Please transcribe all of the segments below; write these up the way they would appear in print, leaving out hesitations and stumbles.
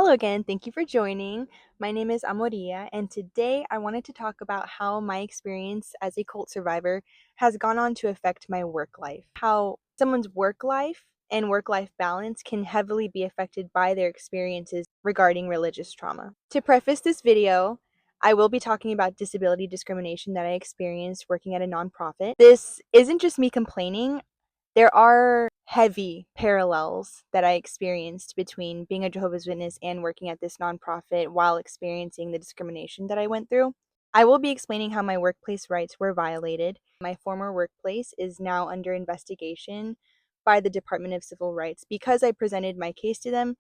Hello again, thank you for joining. My name is Amoria, and today I wanted to talk about how my experience as a cult survivor has gone on to affect my work life. How someone's work life and work life balance can heavily be affected by their experiences regarding religious trauma. To preface this video, I will be talking about disability discrimination that I experienced working at a nonprofit. This isn't just me complaining. There are heavy parallels that I experienced between being a Jehovah's Witness and working at this nonprofit while experiencing the discrimination that I went through. I will be explaining how my workplace rights were violated. My former workplace is now under investigation by the Department of Civil Rights because I presented my case to them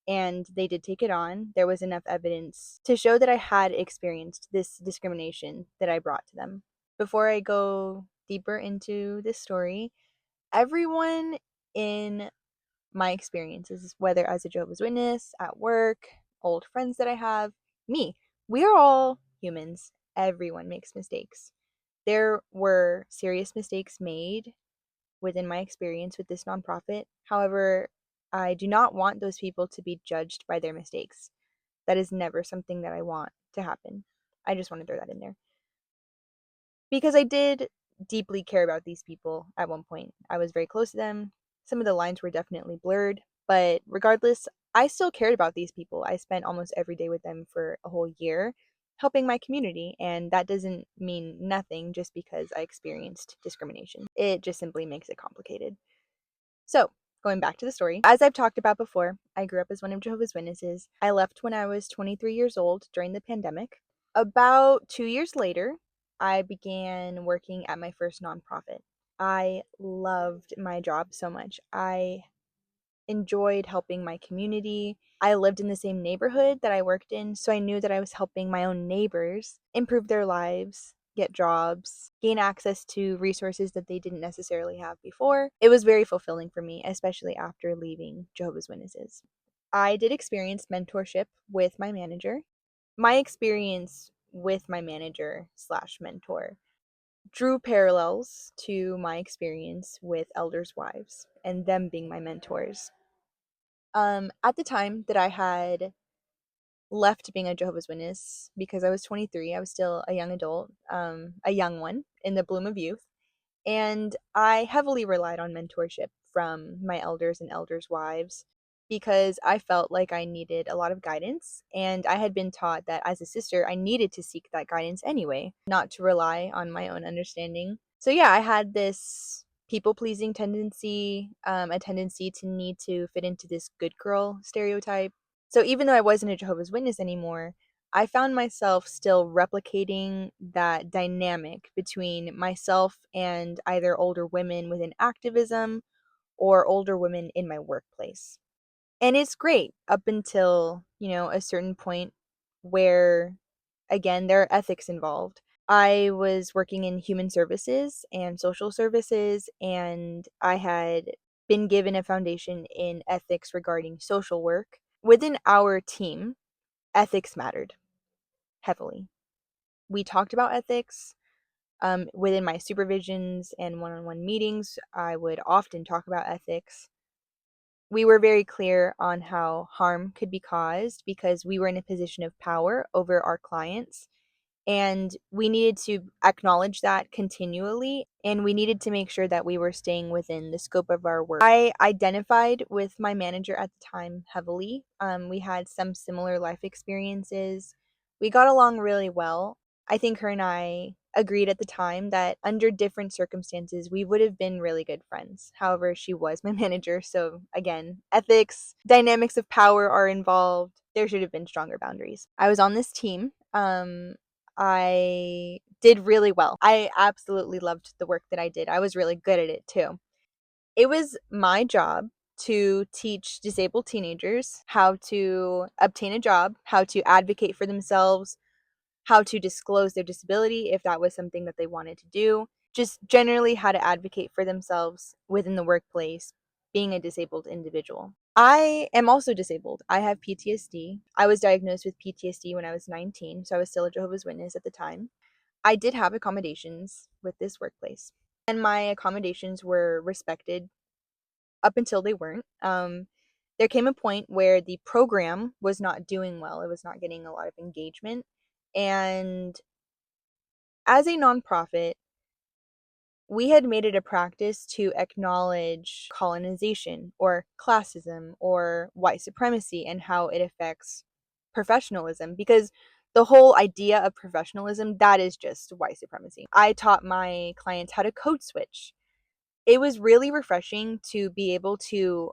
and they did take it on. There was enough evidence to show that I had experienced this discrimination that I brought to them. Before I go deeper into this story, everyone in my experiences, whether as a Jehovah's Witness, at work, old friends that I have, me, we are all humans. Everyone makes mistakes. There were serious mistakes made within my experience with this nonprofit. However, I do not want those people to be judged by their mistakes. That is never something that I want to happen. I just want to throw that in there. Because I did deeply care about these people at one point. I was very close to them. Some of the lines were definitely blurred, but regardless, I still cared about these people. I spent almost every day with them for a whole year helping my community, and that doesn't mean nothing just because I experienced discrimination. It just simply makes it complicated. So, going back to the story, as I've talked about before, I grew up as one of Jehovah's Witnesses. I left when I was 23 years old during the pandemic. About 2 years later, I began working at my first nonprofit. I loved my job so much. I enjoyed helping my community. I lived in the same neighborhood that I worked in, so I knew that I was helping my own neighbors improve their lives, get jobs, gain access to resources that they didn't necessarily have before. It was very fulfilling for me, especially after leaving Jehovah's Witnesses. I did experience mentorship with my manager. My experience with my manager slash mentor drew parallels to my experience with elders' wives and them being my mentors. At the time that I had left being a Jehovah's Witness because I was 23, I was still a young adult, a young one in the bloom of youth, and I heavily relied on mentorship from my elders and elders' wives because I felt like I needed a lot of guidance. And I had been taught that as a sister, I needed to seek that guidance anyway, not to rely on my own understanding. So, yeah, I had this people pleasing tendency, a tendency to need to fit into this good girl stereotype. So, even though I wasn't a Jehovah's Witness anymore, I found myself still replicating that dynamic between myself and either older women within activism or older women in my workplace. And it's great up until, a certain point where, again, there are ethics involved. I was working in human services and social services, and I had been given a foundation in ethics regarding social work. Within our team, ethics mattered heavily. We talked about ethics. Within my supervisions and one on one meetings, I would often talk about ethics. We were very clear on how harm could be caused because we were in a position of power over our clients. And we needed to acknowledge that continually. And we needed to make sure that we were staying within the scope of our work. I identified with my manager at the time heavily. We had some similar life experiences. We got along really well. I think her and I agreed at the time that under different circumstances, we would have been really good friends. However, she was my manager. So, again, ethics, dynamics of power are involved. There should have been stronger boundaries. I was on this team. I did really well. I absolutely loved the work that I did. I was really good at it too. It was my job to teach disabled teenagers how to obtain a job, how to advocate for themselves, how to disclose their disability if that was something that they wanted to do, just generally how to advocate for themselves within the workplace, being a disabled individual. I am also disabled. I have PTSD. I was diagnosed with PTSD when I was 19, so I was still a Jehovah's Witness at the time. I did have accommodations with this workplace, and my accommodations were respected up until they weren't. There came a point where the program was not doing well. It was not getting a lot of engagement. And as a nonprofit, we had made it a practice to acknowledge colonization or classism or white supremacy and how it affects professionalism, because the whole idea of professionalism, that is just white supremacy. I taught my clients how to code switch. It was really refreshing to be able to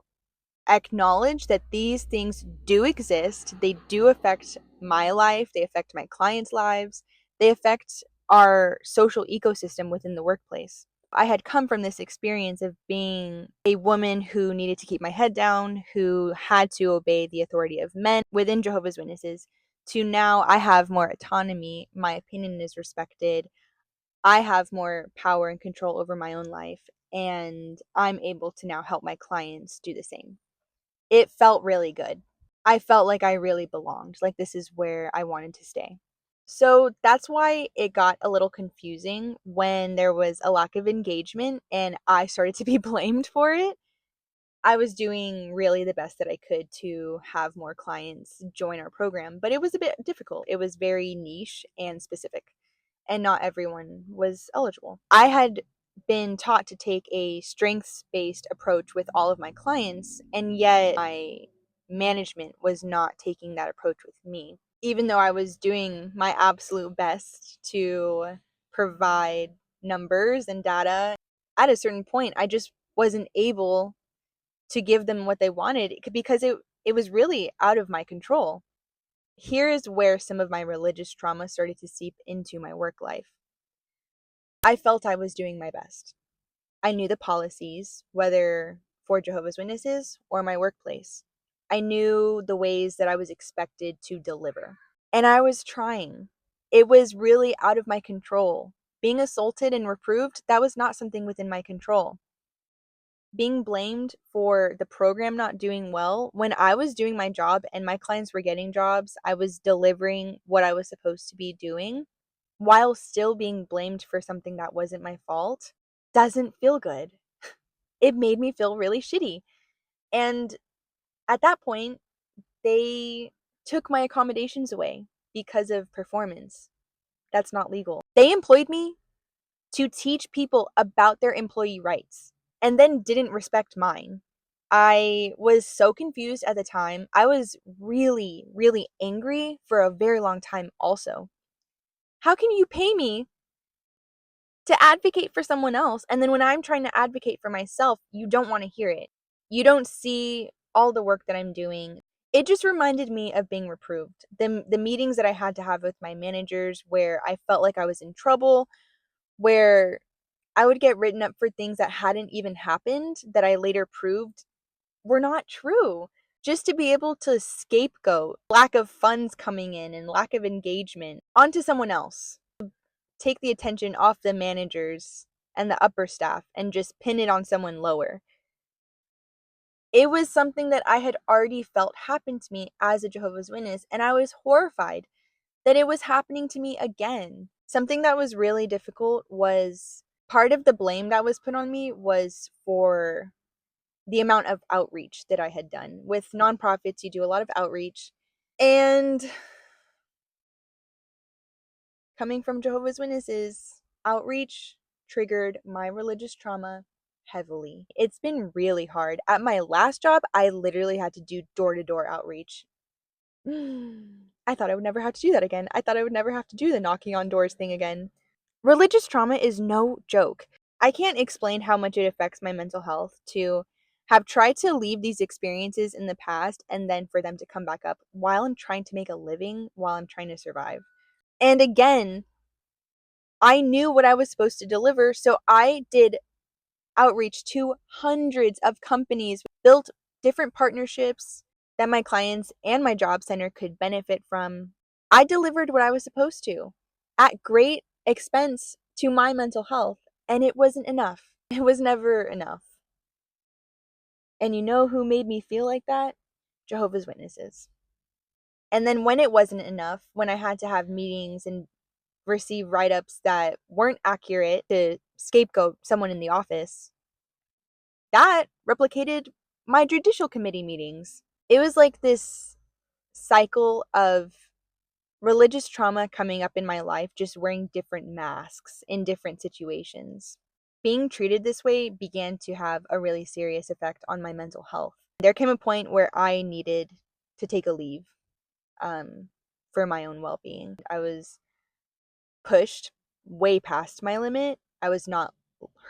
acknowledge that these things do exist. They do affect my life, they affect my clients' lives, they affect our social ecosystem within the workplace. I had come from this experience of being a woman who needed to keep my head down, who had to obey the authority of men within Jehovah's Witnesses, to now I have more autonomy, my opinion is respected, I have more power and control over my own life, and I'm able to now help my clients do the same. It felt really good. I felt like I really belonged, like this is where I wanted to stay. So that's why it got a little confusing when there was a lack of engagement and I started to be blamed for it. I was doing really the best that I could to have more clients join our program, but it was a bit difficult. It was very niche and specific, and not everyone was eligible. I had been taught to take a strengths based approach with all of my clients, and yet my management was not taking that approach with me. Even though I was doing my absolute best to provide numbers and data, at a certain point, I just wasn't able to give them what they wanted because it was really out of my control. Here is where some of my religious trauma started to seep into my work life. I felt I was doing my best. I knew the policies, whether for Jehovah's Witnesses or my workplace. I knew the ways that I was expected to deliver. And I was trying. It was really out of my control. Being assaulted and reproved, that was not something within my control. Being blamed for the program not doing well, when I was doing my job and my clients were getting jobs, I was delivering what I was supposed to be doing while still being blamed for something that wasn't my fault, doesn't feel good. It made me feel really shitty. And at that point, they took my accommodations away because of performance. That's not legal. They employed me to teach people about their employee rights and then didn't respect mine. I was so confused at the time. I was really, really angry for a very long time also. How can you pay me to advocate for someone else, and then when I'm trying to advocate for myself, you don't want to hear it? You don't see all the work that I'm doing. It just reminded me of being reproved. The meetings that I had to have with my managers where I felt like I was in trouble, where I would get written up for things that hadn't even happened that I later proved were not true. Just to be able to scapegoat lack of funds coming in and lack of engagement onto someone else. Take the attention off the managers and the upper staff and just pin it on someone lower. It was something that I had already felt happen to me as a Jehovah's Witness, and I was horrified that it was happening to me again. Something that was really difficult was part of the blame that was put on me was for the amount of outreach that I had done. With nonprofits, you do a lot of outreach. And coming from Jehovah's Witnesses, outreach triggered my religious trauma heavily. It's been really hard. At my last job, I literally had to do door to door outreach. I thought I would never have to do that again. I thought I would never have to do the knocking on doors thing again. Religious trauma is no joke. I can't explain how much it affects my mental health to have tried to leave these experiences in the past and then for them to come back up while I'm trying to make a living, while I'm trying to survive. And again, I knew what I was supposed to deliver, so I did outreach to hundreds of companies, built different partnerships that my clients and my job center could benefit from. I delivered what I was supposed to at great expense to my mental health, and it wasn't enough. It was never enough. And you know who made me feel like that? Jehovah's Witnesses. And then when it wasn't enough, when I had to have meetings and receive write ups that weren't accurate to scapegoat someone in the office, that replicated my judicial committee meetings. It was like this cycle of religious trauma coming up in my life, just wearing different masks in different situations. Being treated this way began to have a really serious effect on my mental health. There came a point where I needed to take a leave um, for my own well being. I was pushed way past my limit. I was not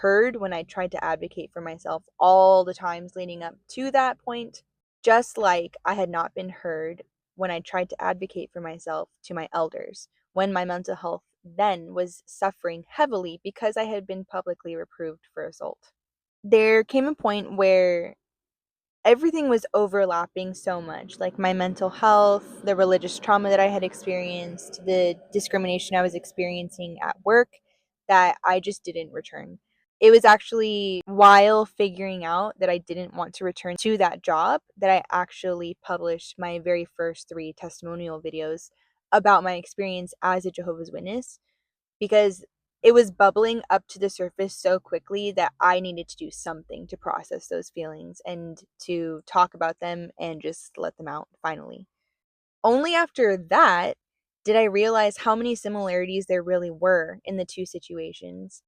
heard when I tried to advocate for myself all the times leading up to that point, just like I had not been heard when I tried to advocate for myself to my elders, when my mental health then was suffering heavily because I had been publicly reproved for assault. There came a point where everything was overlapping so much, like my mental health, the religious trauma that I had experienced, the discrimination I was experiencing at work, that I just didn't return. It was actually while figuring out that I didn't want to return to that job that I actually published my very first 3 testimonial videos about my experience as a Jehovah's Witness, because it was bubbling up to the surface so quickly that I needed to do something to process those feelings and to talk about them and just let them out finally. Only after that did I realize how many similarities there really were in the 2 situations.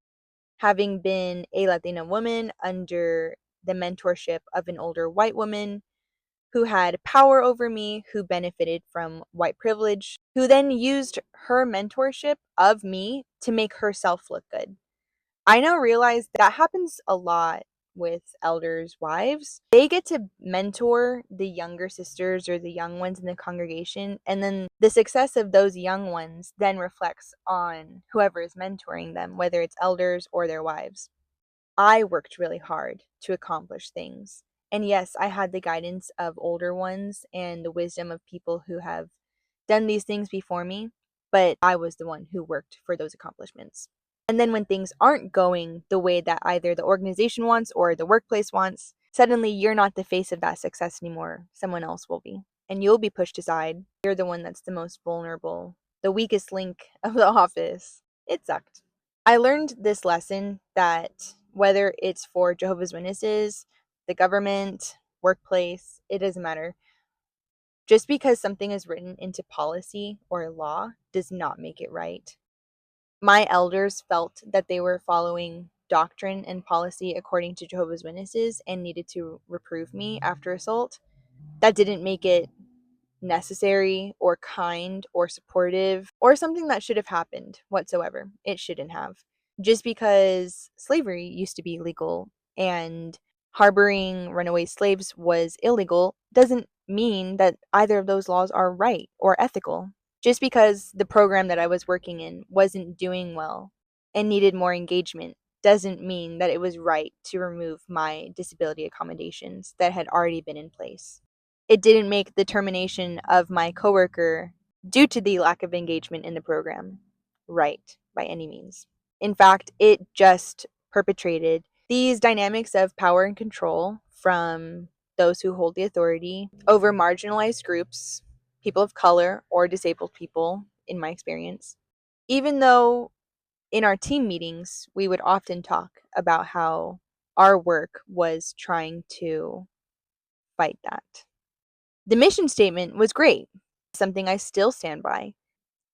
Having been a Latina woman under the mentorship of an older white woman who had power over me, who benefited from white privilege, who then used her mentorship of me to make herself look good. I now realize that happens a lot with elders' wives. They get to mentor the younger sisters or the young ones in the congregation, and then the success of those young ones then reflects on whoever is mentoring them, whether it's elders or their wives. I worked really hard to accomplish things. And yes, I had the guidance of older ones and the wisdom of people who have done these things before me, but I was the one who worked for those accomplishments. And then when things aren't going the way that either the organization wants or the workplace wants, suddenly you're not the face of that success anymore. Someone else will be. And you'll be pushed aside. You're the one that's the most vulnerable, the weakest link of the office. It sucked. I learned this lesson that whether it's for Jehovah's Witnesses, the government, workplace, it doesn't matter. Just because something is written into policy or law does not make it right. My elders felt that they were following doctrine and policy according to Jehovah's Witnesses and needed to reprove me after assault. That didn't make it necessary or kind or supportive or something that should have happened whatsoever. It shouldn't have. Just because slavery used to be legal and harboring runaway slaves was illegal doesn't mean that either of those laws are right or ethical. Just because the program that I was working in wasn't doing well and needed more engagement doesn't mean that it was right to remove my disability accommodations that had already been in place. It didn't make the termination of my coworker due to the lack of engagement in the program right by any means. In fact, it just perpetrated these dynamics of power and control from those who hold the authority over marginalized groups, people of color, or disabled people, in my experience. Even though in our team meetings, we would often talk about how our work was trying to fight that. The mission statement was great, something I still stand by.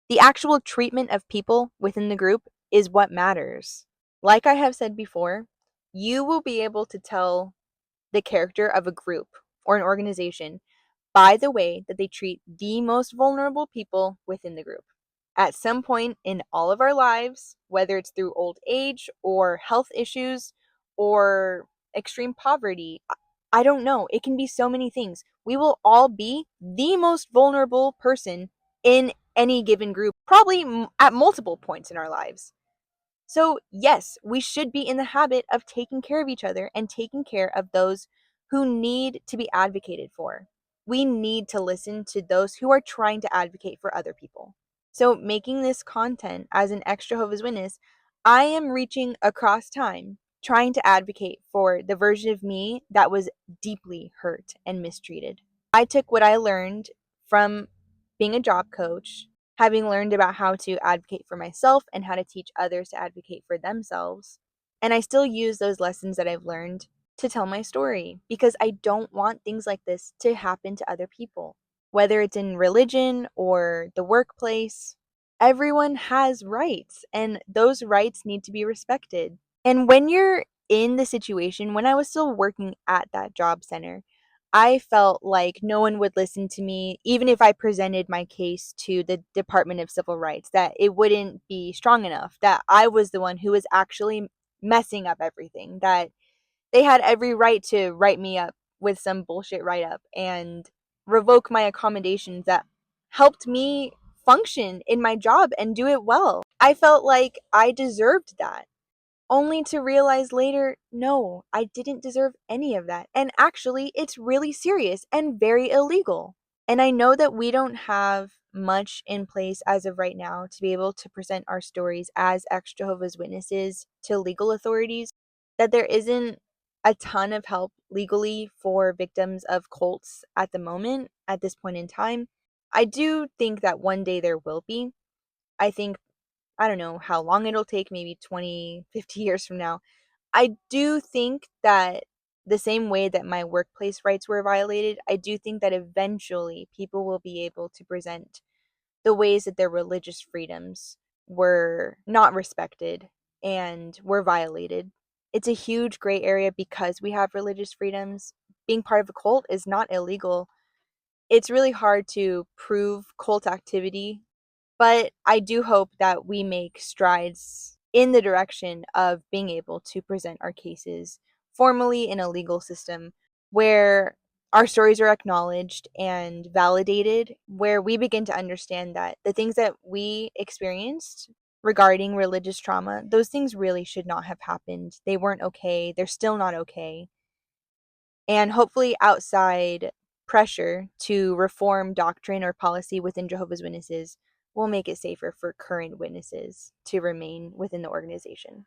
The actual treatment of people within the group is what matters. Like I have said before, you will be able to tell the character of a group or an organization by the way that they treat the most vulnerable people within the group. At some point in all of our lives, whether it's through old age or health issues or extreme poverty, I don't know. It can be so many things. We will all be the most vulnerable person in any given group, probably at multiple points in our lives. So, yes, we should be in the habit of taking care of each other and taking care of those who need to be advocated for. We need to listen to those who are trying to advocate for other people. So, making this content as an ExJehovah's Witness, I am reaching across time, trying to advocate for the version of me that was deeply hurt and mistreated. I took what I learned from being a job coach, having learned about how to advocate for myself and how to teach others to advocate for themselves. And I still use those lessons that I've learned to tell my story because I don't want things like this to happen to other people. Whether it's in religion or the workplace, everyone has rights and those rights need to be respected. And when you're in the situation, when I was still working at that job center, I felt like no one would listen to me, even if I presented my case to the Department of Civil Rights, that it wouldn't be strong enough, that I was the one who was actually messing up everything, that they had every right to write me up with some bullshit write up and revoke my accommodations that helped me function in my job and do it well. I felt like I deserved that, only to realize later, no, I didn't deserve any of that. And actually, it's really serious and very illegal. And I know that we don't have much in place as of right now to be able to present our stories as ex-Jehovah's Witnesses to legal authorities, that there isn't a ton of help legally for victims of cults at the moment, at this point in time. I do think that one day there will be. I think, I don't know how long it'll take, maybe 20, 50 years from now. I do think that the same way that my workplace rights were violated, I do think that eventually people will be able to present the ways that their religious freedoms were not respected and were violated. It's a huge gray area because we have religious freedoms. Being part of a cult is not illegal. It's really hard to prove cult activity, but I do hope that we make strides in the direction of being able to present our cases formally in a legal system where our stories are acknowledged and validated, where we begin to understand that the things that we experienced regarding religious trauma, those things really should not have happened. They weren't okay. They're still not okay. And hopefully, outside pressure to reform doctrine or policy within Jehovah's Witnesses will make it safer for current witnesses to remain within the organization.